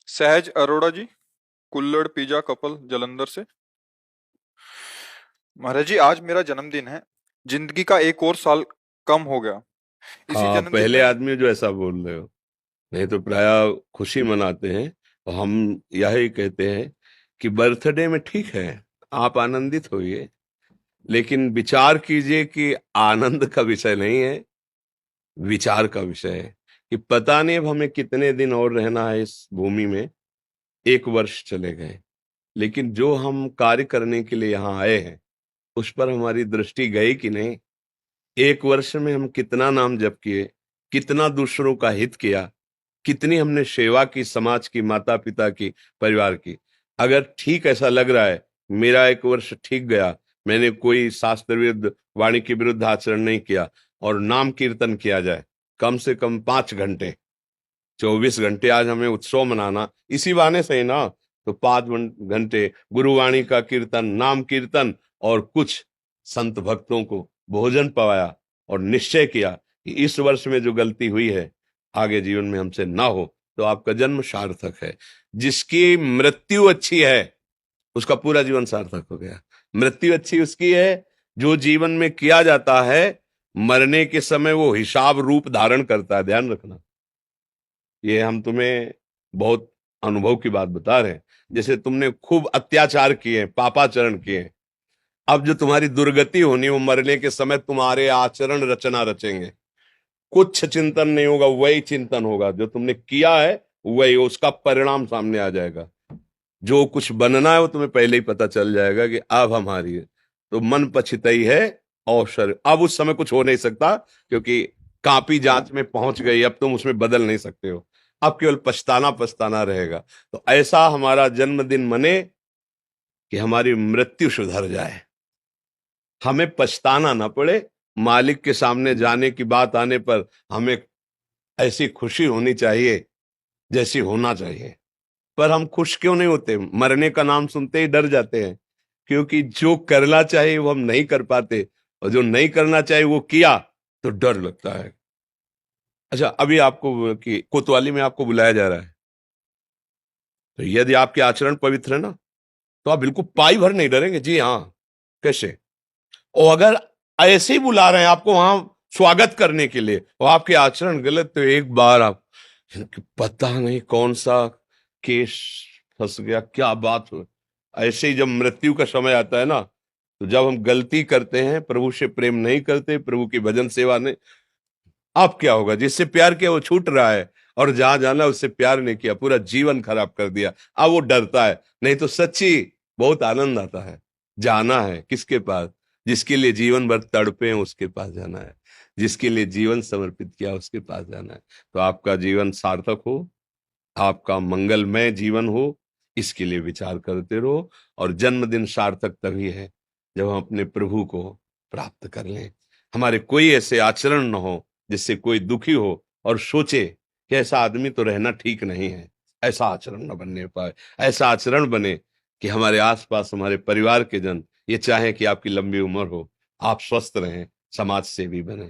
सहज अरोड़ा जी, कुल्लड़ pizza couple Jalandhar से। महाराज जी, आज मेरा जन्मदिन है। जिंदगी का एक और साल कम हो गया। इसी हाँ, जन्मदिन पहले में आदमी जो ऐसा बोल रहे हो। नहीं तो प्राय खुशी मनाते हैं। और हम यही कहते हैं कि बर्थडे में ठीक है, आप आनंदित होइए, लेकिन विचार कीजिए कि आनंद का विषय नहीं है, विचार का विषय है कि पता नहीं अब हमें कितने दिन और रहना है इस भूमि में। 1 वर्ष चले गए, लेकिन जो हम कार्य करने के लिए यहाँ आए हैं उस पर हमारी दृष्टि गई कि नहीं। 1 वर्ष में हम कितना नाम जप किए, कितना दूसरों का हित किया, कितनी हमने सेवा की, समाज की, माता पिता की, परिवार की। अगर ठीक ऐसा लग रहा है, मेरा 1 वर्ष ठीक गया, मैंने कोई शास्त्र विरुद्ध, वाणी के विरुद्ध आचरण नहीं किया, और नाम कीर्तन किया जाए कम से कम 5 घंटे, 24 घंटे आज हमें उत्सव मनाना, इसी बहाने से ही ना। तो 5 घंटे गुरुवाणी का कीर्तन, नाम कीर्तन, और कुछ संत भक्तों को भोजन पवाया, और निश्चय किया कि इस वर्ष में जो गलती हुई है आगे जीवन में हमसे ना हो, तो आपका जन्म सार्थक है। जिसकी मृत्यु अच्छी है उसका पूरा जीवन सार्थक हो गया। मृत्यु अच्छी उसकी है जो जीवन में किया जाता है, मरने के समय वो हिसाब रूप धारण करता है। ध्यान रखना, ये हम तुम्हें बहुत अनुभव की बात बता रहे हैं। जैसे तुमने खूब अत्याचार किए, पापाचरण किए, अब जो तुम्हारी दुर्गति होनी, वो मरने के समय तुम्हारे आचरण रचना रचेंगे। कुछ चिंतन नहीं होगा, वही चिंतन होगा जो तुमने किया है, वही उसका परिणाम सामने आ जाएगा। जो कुछ बनना है वो तुम्हें पहले ही पता चल जाएगा कि अब हमारी है। तो मन पछितई है अवसर, अब उस समय कुछ हो नहीं सकता, क्योंकि कापी जांच में पहुंच गई, अब तुम उसमें बदल नहीं सकते हो। अब केवल पछताना पछताना रहेगा। तो ऐसा हमारा जन्मदिन मने कि हमारी मृत्यु सुधर जाए, हमें पछताना ना पड़े। मालिक के सामने जाने की बात आने पर हमें ऐसी खुशी होनी चाहिए जैसी होना चाहिए। पर हम खुश क्यों नहीं होते? मरने का नाम सुनते ही डर जाते हैं, क्योंकि जो करना चाहिए वो हम नहीं कर पाते, और जो नहीं करना चाहिए वो किया तो डर लगता है। अच्छा, अभी आपको कि कोतवाली में आपको बुलाया जा रहा है, तो यदि आपके आचरण पवित्र है ना, तो आप बिल्कुल पाई भर नहीं डरेंगे। जी हाँ, कैसे? और अगर ऐसे ही बुला रहे हैं आपको वहां स्वागत करने के लिए, और आपके आचरण गलत, तो एक बार आप, पता नहीं कौन सा केस फंस गया, क्या बात हो। ऐसे ही जब मृत्यु का समय आता है ना, तो जब हम गलती करते हैं, प्रभु से प्रेम नहीं करते, प्रभु की भजन सेवा नहीं, अब क्या होगा? जिससे प्यार किया वो छूट रहा है, और जहां जाना उससे प्यार नहीं किया, पूरा जीवन खराब कर दिया। अब वो डरता है। नहीं तो सच्ची बहुत आनंद आता है। जाना है किसके पास? जिसके लिए जीवन भर तड़पे हैं उसके पास जाना है, जिसके लिए जीवन समर्पित किया उसके पास जाना है। तो आपका जीवन सार्थक हो, आपका मंगलमय जीवन हो, इसके लिए विचार करते रहो। और जन्मदिन सार्थक तभी है जब हम अपने प्रभु को प्राप्त कर लें। हमारे कोई ऐसे आचरण न हो जिससे कोई दुखी हो और सोचे कि ऐसा आदमी तो रहना ठीक नहीं है। ऐसा आचरण न बनने पाए। ऐसा आचरण बने कि हमारे आसपास हमारे परिवार के जन ये चाहें कि आपकी लंबी उम्र हो, आप स्वस्थ रहें, समाज सेवी बने।